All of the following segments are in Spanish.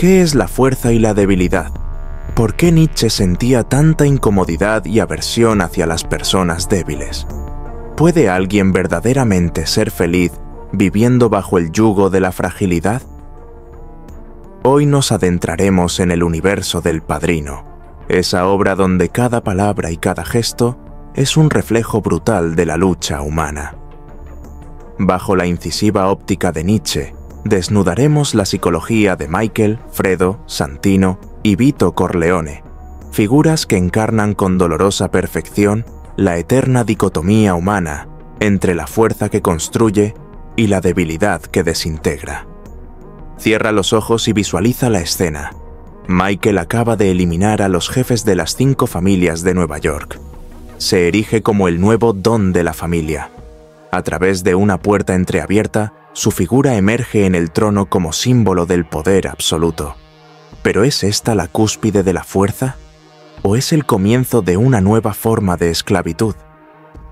¿Qué es la fuerza y la debilidad? ¿Por qué Nietzsche sentía tanta incomodidad y aversión hacia las personas débiles? ¿Puede alguien verdaderamente ser feliz viviendo bajo el yugo de la fragilidad? Hoy nos adentraremos en el universo del Padrino, esa obra donde cada palabra y cada gesto es un reflejo brutal de la lucha humana. Bajo la incisiva óptica de Nietzsche, desnudaremos la psicología de Michael, Fredo, Santino y Vito Corleone, figuras que encarnan con dolorosa perfección la eterna dicotomía humana entre la fuerza que construye y la debilidad que desintegra. Cierra los ojos y visualiza la escena. Michael acaba de eliminar a los jefes de las 5 familias de Nueva York. Se erige como el nuevo don de la familia. A través de una puerta entreabierta, su figura emerge en el trono como símbolo del poder absoluto. ¿Pero es esta la cúspide de la fuerza? ¿O es el comienzo de una nueva forma de esclavitud?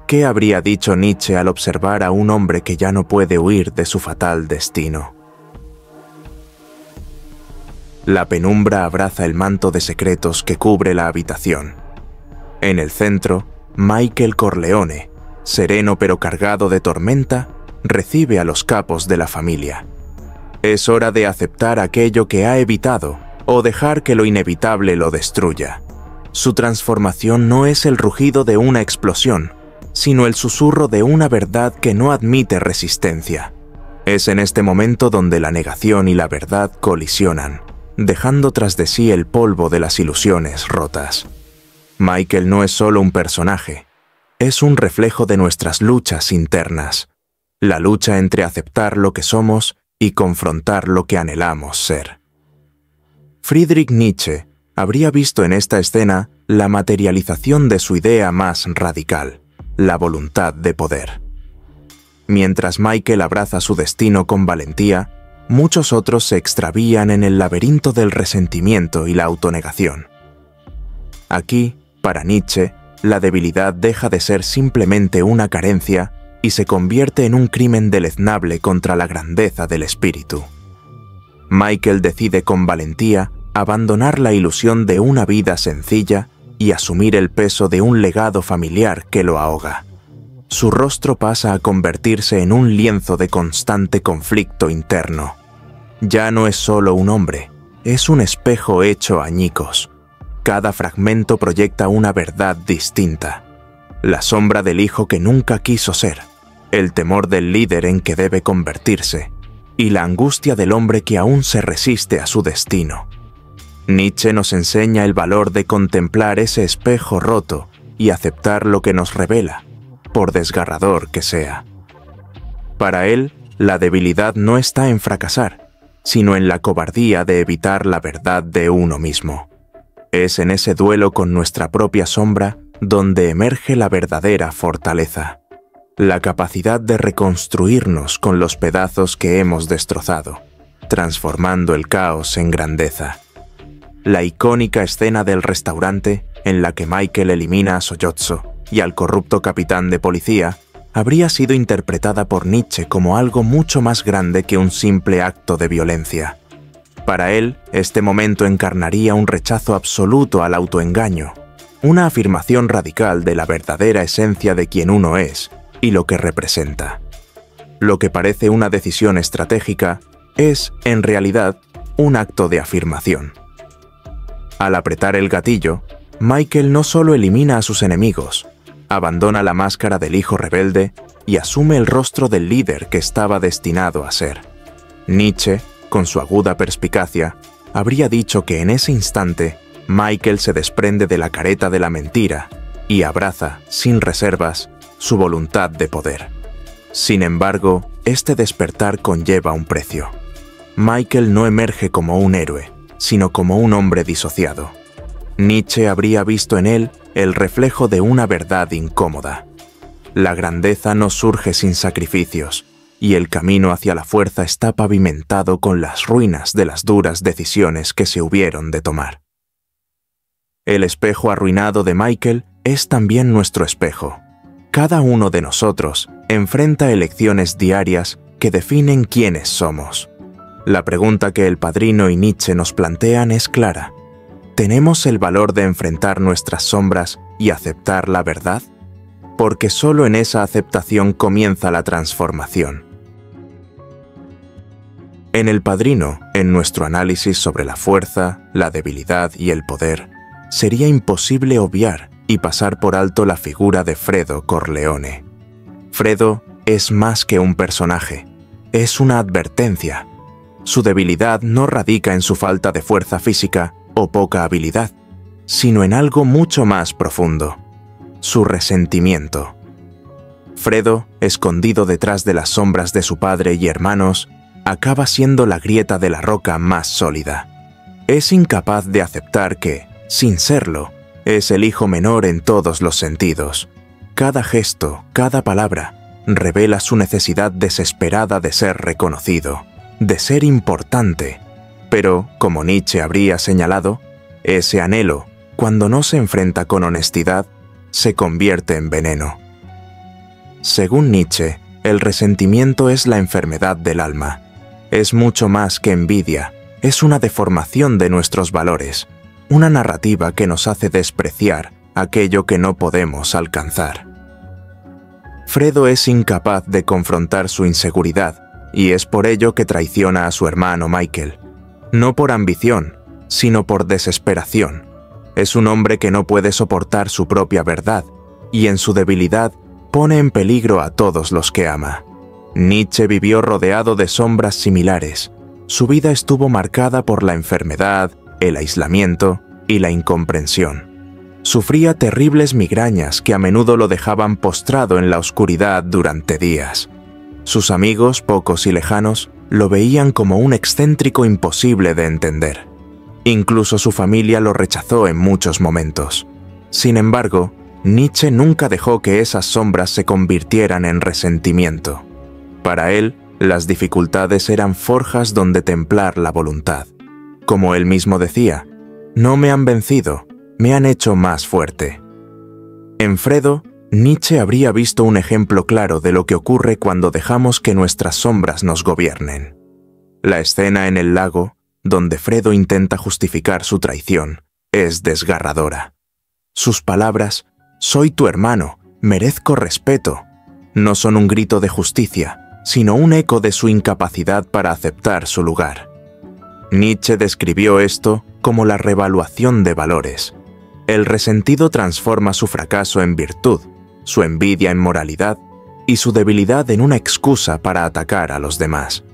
¿Qué habría dicho Nietzsche al observar a un hombre que ya no puede huir de su fatal destino? La penumbra abraza el manto de secretos que cubre la habitación. En el centro, Michael Corleone, sereno pero cargado de tormenta, recibe a los capos de la familia. Es hora de aceptar aquello que ha evitado o dejar que lo inevitable lo destruya. Su transformación no es el rugido de una explosión, sino el susurro de una verdad que no admite resistencia. Es en este momento donde la negación y la verdad colisionan, dejando tras de sí el polvo de las ilusiones rotas. Michael no es solo un personaje, es un reflejo de nuestras luchas internas, la lucha entre aceptar lo que somos y confrontar lo que anhelamos ser. Friedrich Nietzsche habría visto en esta escena la materialización de su idea más radical, la voluntad de poder. Mientras Michael abraza su destino con valentía, muchos otros se extravían en el laberinto del resentimiento y la autonegación. Aquí, para Nietzsche, la debilidad deja de ser simplemente una carencia y se convierte en un crimen deleznable contra la grandeza del espíritu. Michael decide con valentía abandonar la ilusión de una vida sencilla y asumir el peso de un legado familiar que lo ahoga. Su rostro pasa a convertirse en un lienzo de constante conflicto interno. Ya no es solo un hombre, es un espejo hecho añicos. Cada fragmento proyecta una verdad distinta. La sombra del hijo que nunca quiso ser, el temor del líder en que debe convertirse, y la angustia del hombre que aún se resiste a su destino. Nietzsche nos enseña el valor de contemplar ese espejo roto y aceptar lo que nos revela, por desgarrador que sea. Para él, la debilidad no está en fracasar, sino en la cobardía de evitar la verdad de uno mismo. Es en ese duelo con nuestra propia sombra donde emerge la verdadera fortaleza, la capacidad de reconstruirnos con los pedazos que hemos destrozado, transformando el caos en grandeza. La icónica escena del restaurante, en la que Michael elimina a Sollozzo y al corrupto capitán de policía, habría sido interpretada por Nietzsche como algo mucho más grande que un simple acto de violencia. Para él, este momento encarnaría un rechazo absoluto al autoengaño, una afirmación radical de la verdadera esencia de quien uno es y lo que representa. Lo que parece una decisión estratégica es, en realidad, un acto de afirmación. Al apretar el gatillo, Michael no solo elimina a sus enemigos, abandona la máscara del hijo rebelde y asume el rostro del líder que estaba destinado a ser. Nietzsche, con su aguda perspicacia, habría dicho que en ese instante Michael se desprende de la careta de la mentira y abraza, sin reservas, su voluntad de poder. Sin embargo, este despertar conlleva un precio. Michael no emerge como un héroe, sino como un hombre disociado. Nietzsche habría visto en él el reflejo de una verdad incómoda. La grandeza no surge sin sacrificios, y el camino hacia la fuerza está pavimentado con las ruinas de las duras decisiones que se hubieron de tomar. El espejo arruinado de Michael es también nuestro espejo. Cada uno de nosotros enfrenta elecciones diarias que definen quiénes somos. La pregunta que el Padrino y Nietzsche nos plantean es clara. ¿Tenemos el valor de enfrentar nuestras sombras y aceptar la verdad? Porque solo en esa aceptación comienza la transformación. En El Padrino, en nuestro análisis sobre la fuerza, la debilidad y el poder, sería imposible obviar y pasar por alto la figura de Fredo Corleone. Fredo es más que un personaje, es una advertencia. Su debilidad no radica en su falta de fuerza física o poca habilidad, sino en algo mucho más profundo: su resentimiento. Fredo, escondido detrás de las sombras de su padre y hermanos, acaba siendo la grieta de la roca más sólida. Es incapaz de aceptar que, sin serlo, es el hijo menor en todos los sentidos. Cada gesto, cada palabra, revela su necesidad desesperada de ser reconocido, de ser importante. Pero, como Nietzsche habría señalado, ese anhelo, cuando no se enfrenta con honestidad, se convierte en veneno. Según Nietzsche, el resentimiento es la enfermedad del alma. Es mucho más que envidia, es una deformación de nuestros valores, una narrativa que nos hace despreciar aquello que no podemos alcanzar. Fredo es incapaz de confrontar su inseguridad y es por ello que traiciona a su hermano Michael. No por ambición, sino por desesperación. Es un hombre que no puede soportar su propia verdad y en su debilidad pone en peligro a todos los que ama. Nietzsche vivió rodeado de sombras similares. Su vida estuvo marcada por la enfermedad, el aislamiento y la incomprensión. Sufría terribles migrañas que a menudo lo dejaban postrado en la oscuridad durante días. Sus amigos, pocos y lejanos, lo veían como un excéntrico imposible de entender. Incluso su familia lo rechazó en muchos momentos. Sin embargo, Nietzsche nunca dejó que esas sombras se convirtieran en resentimiento. Para él, las dificultades eran forjas donde templar la voluntad. Como él mismo decía, no me han vencido, me han hecho más fuerte. En Fredo, Nietzsche habría visto un ejemplo claro de lo que ocurre cuando dejamos que nuestras sombras nos gobiernen. La escena en el lago, donde Fredo intenta justificar su traición, es desgarradora. Sus palabras, «Soy tu hermano, merezco respeto», no son un grito de justicia, sino un eco de su incapacidad para aceptar su lugar. Nietzsche describió esto como la revaluación de valores. El resentido transforma su fracaso en virtud, su envidia en moralidad y su debilidad en una excusa para atacar a los demás.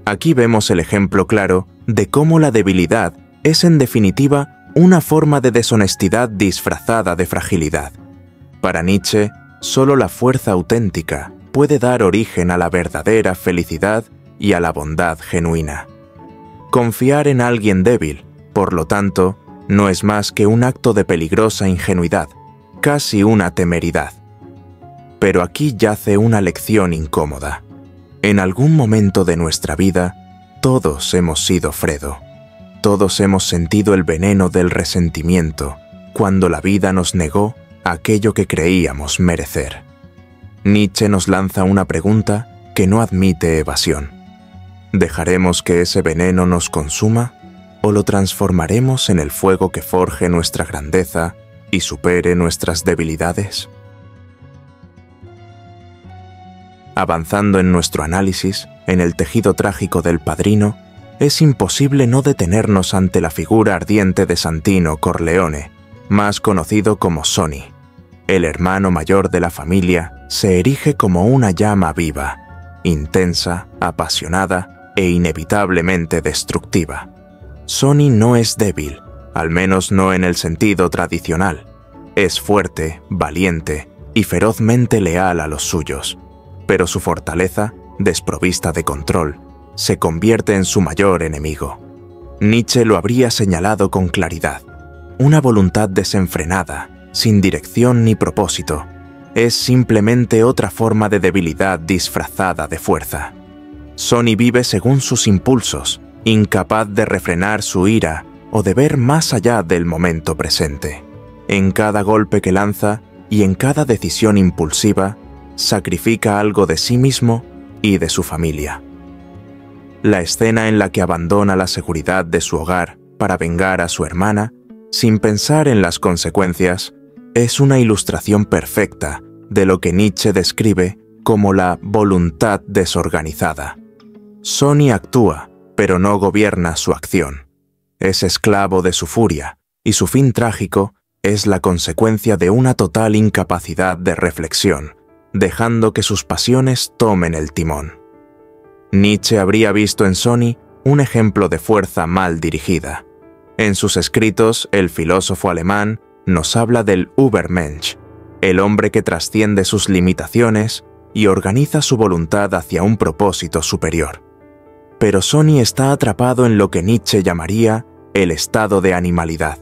Aquí vemos el ejemplo claro de cómo la debilidad es en definitiva una forma de deshonestidad disfrazada de fragilidad. Para Nietzsche, solo la fuerza auténtica puede dar origen a la verdadera felicidad y a la bondad genuina. Confiar en alguien débil, por lo tanto, no es más que un acto de peligrosa ingenuidad, casi una temeridad. Pero aquí yace una lección incómoda. En algún momento de nuestra vida, todos hemos sido Fredo. Todos hemos sentido el veneno del resentimiento cuando la vida nos negó aquello que creíamos merecer. Nietzsche nos lanza una pregunta que no admite evasión. ¿Dejaremos que ese veneno nos consuma o lo transformaremos en el fuego que forje nuestra grandeza y supere nuestras debilidades? Avanzando en nuestro análisis, en el tejido trágico del Padrino, es imposible no detenernos ante la figura ardiente de Santino Corleone, más conocido como Sonny. El hermano mayor de la familia se erige como una llama viva, intensa, apasionada e inevitablemente destructiva. Sonny no es débil, al menos no en el sentido tradicional. Es fuerte, valiente y ferozmente leal a los suyos. Pero su fortaleza, desprovista de control, se convierte en su mayor enemigo. Nietzsche lo habría señalado con claridad. Una voluntad desenfrenada, sin dirección ni propósito, es simplemente otra forma de debilidad disfrazada de fuerza. Sonny vive según sus impulsos, incapaz de refrenar su ira o de ver más allá del momento presente. En cada golpe que lanza y en cada decisión impulsiva, sacrifica algo de sí mismo y de su familia. la escena en la que abandona la seguridad de su hogar para vengar a su hermana, sin pensar en las consecuencias, es una ilustración perfecta de lo que Nietzsche describe como la voluntad desorganizada. Sonny actúa, pero no gobierna su acción. Es esclavo de su furia, y su fin trágico es la consecuencia de una total incapacidad de reflexión, dejando que sus pasiones tomen el timón. Nietzsche habría visto en Sonny un ejemplo de fuerza mal dirigida. En sus escritos, el filósofo alemán nos habla del Übermensch, el hombre que trasciende sus limitaciones y organiza su voluntad hacia un propósito superior. Pero Sonny está atrapado en lo que Nietzsche llamaría el estado de animalidad.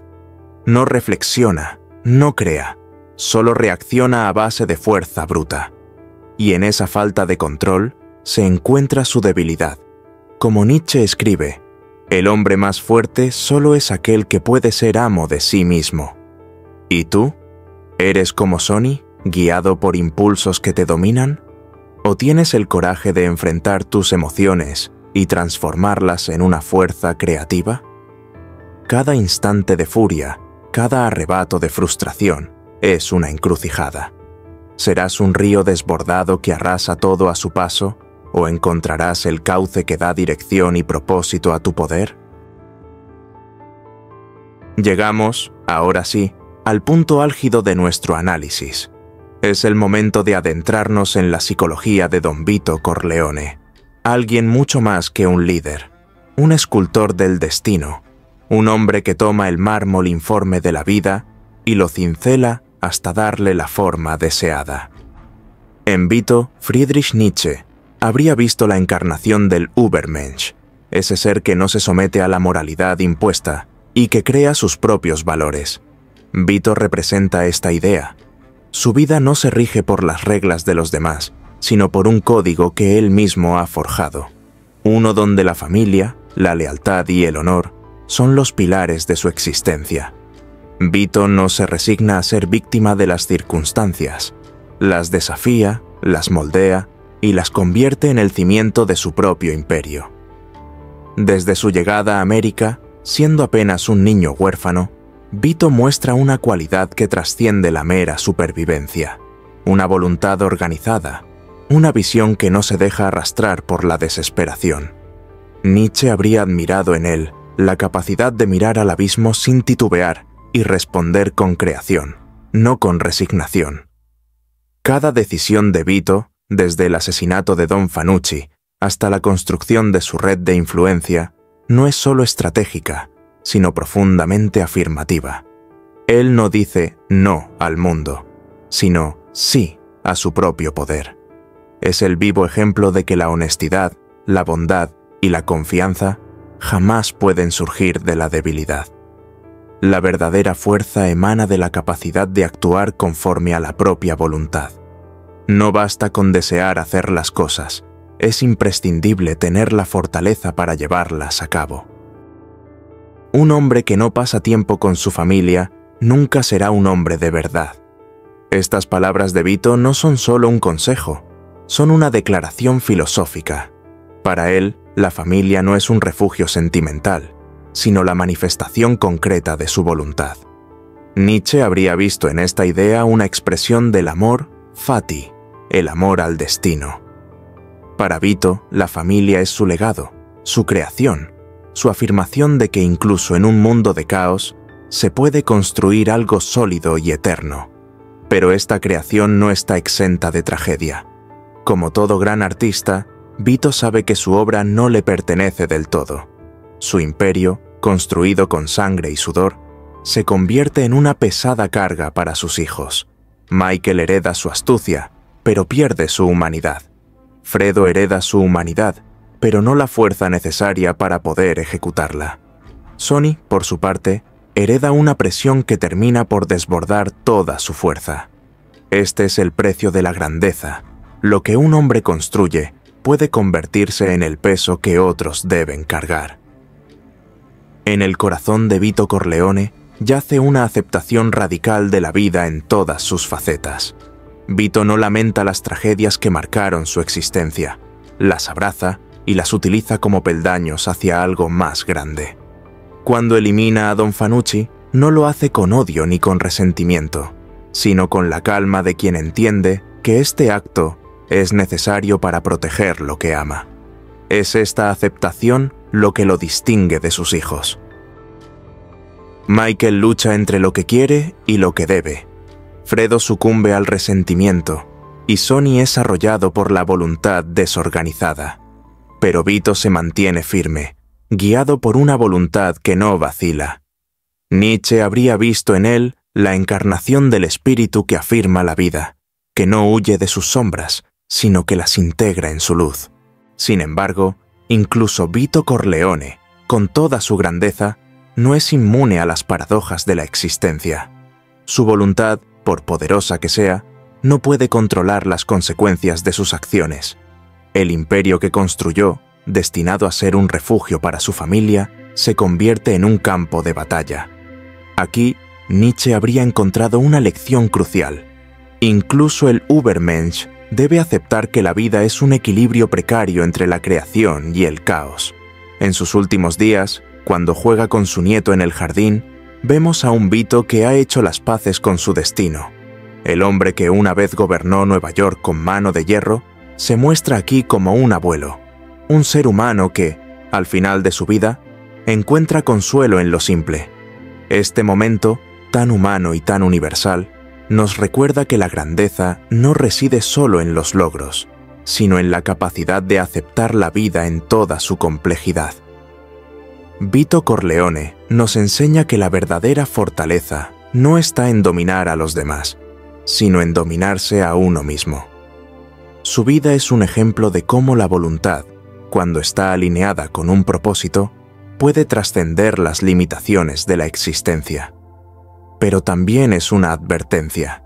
No reflexiona, no crea, solo reacciona a base de fuerza bruta. Y en esa falta de control se encuentra su debilidad. Como Nietzsche escribe, el hombre más fuerte solo es aquel que puede ser amo de sí mismo. ¿Y tú? ¿Eres como Sonny, guiado por impulsos que te dominan? ¿O tienes el coraje de enfrentar tus emociones y transformarlas en una fuerza creativa? Cada instante de furia, cada arrebato de frustración, es una encrucijada. ¿Serás un río desbordado que arrasa todo a su paso, o encontrarás el cauce que da dirección y propósito a tu poder? Llegamos, ahora sí, al punto álgido de nuestro análisis. Es el momento de adentrarnos en la psicología de Don Vito Corleone, alguien mucho más que un líder, un escultor del destino, un hombre que toma el mármol informe de la vida y lo cincela hasta darle la forma deseada. En Vito, Friedrich Nietzsche habría visto la encarnación del Übermensch, ese ser que no se somete a la moralidad impuesta y que crea sus propios valores. Vito representa esta idea. Su vida no se rige por las reglas de los demás, sino por un código que él mismo ha forjado. Uno donde la familia, la lealtad y el honor son los pilares de su existencia. Vito no se resigna a ser víctima de las circunstancias. Las desafía, las moldea y las convierte en el cimiento de su propio imperio. Desde su llegada a América, siendo apenas un niño huérfano, Vito muestra una cualidad que trasciende la mera supervivencia, una voluntad organizada, una visión que no se deja arrastrar por la desesperación. Nietzsche habría admirado en él la capacidad de mirar al abismo sin titubear y responder con creación, no con resignación. Cada decisión de Vito, desde el asesinato de Don Fanucci hasta la construcción de su red de influencia, no es solo estratégica, sino profundamente afirmativa. Él no dice no al mundo, sino sí a su propio poder. Es el vivo ejemplo de que la honestidad, la bondad y la confianza jamás pueden surgir de la debilidad. La verdadera fuerza emana de la capacidad de actuar conforme a la propia voluntad. No basta con desear hacer las cosas, es imprescindible tener la fortaleza para llevarlas a cabo. Un hombre que no pasa tiempo con su familia nunca será un hombre de verdad. Estas palabras de Vito no son solo un consejo, son una declaración filosófica. Para él, la familia no es un refugio sentimental, sino la manifestación concreta de su voluntad. Nietzsche habría visto en esta idea una expresión del amor fati, el amor al destino. Para Vito, la familia es su legado, su creación, su afirmación de que incluso en un mundo de caos se puede construir algo sólido y eterno. Pero esta creación no está exenta de tragedia. Como todo gran artista, Vito sabe que su obra no le pertenece del todo. Su imperio, construido con sangre y sudor, se convierte en una pesada carga para sus hijos. Michael hereda su astucia, pero pierde su humanidad. Fredo hereda su humanidad, pero no la fuerza necesaria para poder ejecutarla. Sonny, por su parte, hereda una presión que termina por desbordar toda su fuerza. Este es el precio de la grandeza. Lo que un hombre construye puede convertirse en el peso que otros deben cargar. En el corazón de Vito Corleone yace una aceptación radical de la vida en todas sus facetas. Vito no lamenta las tragedias que marcaron su existencia, las abraza y las utiliza como peldaños hacia algo más grande. Cuando elimina a Don Fanucci, no lo hace con odio ni con resentimiento, sino con la calma de quien entiende que este acto es necesario para proteger lo que ama. Es esta aceptación lo que lo distingue de sus hijos. Michael lucha entre lo que quiere y lo que debe. Fredo sucumbe al resentimiento y Sonny es arrollado por la voluntad desorganizada. Pero Vito se mantiene firme, guiado por una voluntad que no vacila. Nietzsche habría visto en él la encarnación del espíritu que afirma la vida, que no huye de sus sombras, sino que las integra en su luz. Sin embargo, incluso Vito Corleone, con toda su grandeza, no es inmune a las paradojas de la existencia. Su voluntad, por poderosa que sea, no puede controlar las consecuencias de sus acciones. El imperio que construyó, destinado a ser un refugio para su familia, se convierte en un campo de batalla. Aquí, Nietzsche habría encontrado una lección crucial. Incluso el Übermensch debe aceptar que la vida es un equilibrio precario entre la creación y el caos. En sus últimos días, cuando juega con su nieto en el jardín, vemos a un Vito que ha hecho las paces con su destino. El hombre que una vez gobernó Nueva York con mano de hierro, se muestra aquí como un abuelo, un ser humano que, al final de su vida, encuentra consuelo en lo simple. Este momento, tan humano y tan universal, nos recuerda que la grandeza no reside solo en los logros, sino en la capacidad de aceptar la vida en toda su complejidad. Vito Corleone nos enseña que la verdadera fortaleza no está en dominar a los demás, sino en dominarse a uno mismo. Su vida es un ejemplo de cómo la voluntad, cuando está alineada con un propósito, puede trascender las limitaciones de la existencia. Pero también es una advertencia.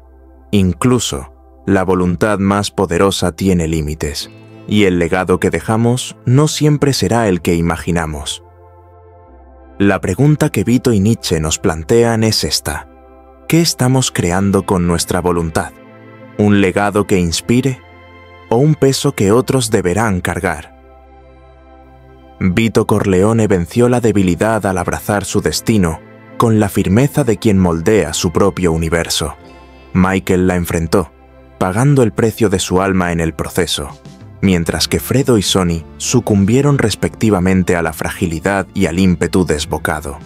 Incluso, la voluntad más poderosa tiene límites, y el legado que dejamos no siempre será el que imaginamos. La pregunta que Vito y Nietzsche nos plantean es esta: ¿qué estamos creando con nuestra voluntad? ¿Un legado que inspire? ¿O un peso que otros deberán cargar? Vito Corleone venció la debilidad al abrazar su destino con la firmeza de quien moldea su propio universo. Michael la enfrentó, pagando el precio de su alma en el proceso, mientras que Fredo y Sonny sucumbieron respectivamente a la fragilidad y al ímpetu desbocado.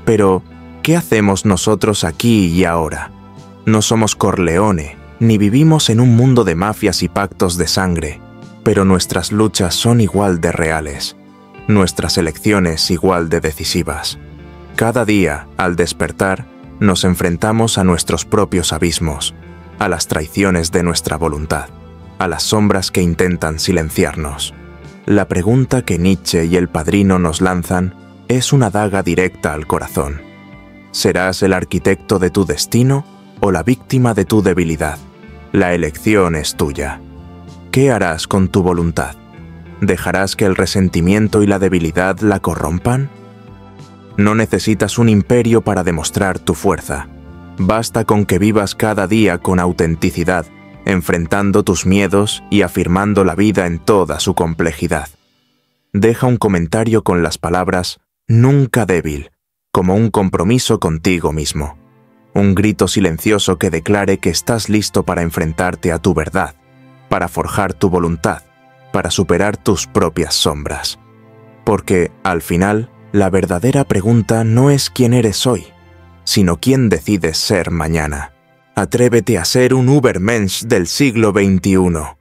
Pero, ¿qué hacemos nosotros aquí y ahora? No somos Corleone, ni vivimos en un mundo de mafias y pactos de sangre, pero nuestras luchas son igual de reales, nuestras elecciones igual de decisivas. Cada día, al despertar, nos enfrentamos a nuestros propios abismos, a las traiciones de nuestra voluntad, a las sombras que intentan silenciarnos. La pregunta que Nietzsche y el Padrino nos lanzan es una daga directa al corazón. ¿Serás el arquitecto de tu destino o la víctima de tu debilidad? La elección es tuya. ¿Qué harás con tu voluntad? ¿Dejarás que el resentimiento y la debilidad la corrompan? No necesitas un imperio para demostrar tu fuerza. Basta con que vivas cada día con autenticidad, enfrentando tus miedos y afirmando la vida en toda su complejidad. Deja un comentario con las palabras «nunca débil», como un compromiso contigo mismo. Un grito silencioso que declare que estás listo para enfrentarte a tu verdad, para forjar tu voluntad, para superar tus propias sombras. Porque, al final, la verdadera pregunta no es quién eres hoy, sino quién decides ser mañana. Atrévete a ser un Übermensch del siglo XXI.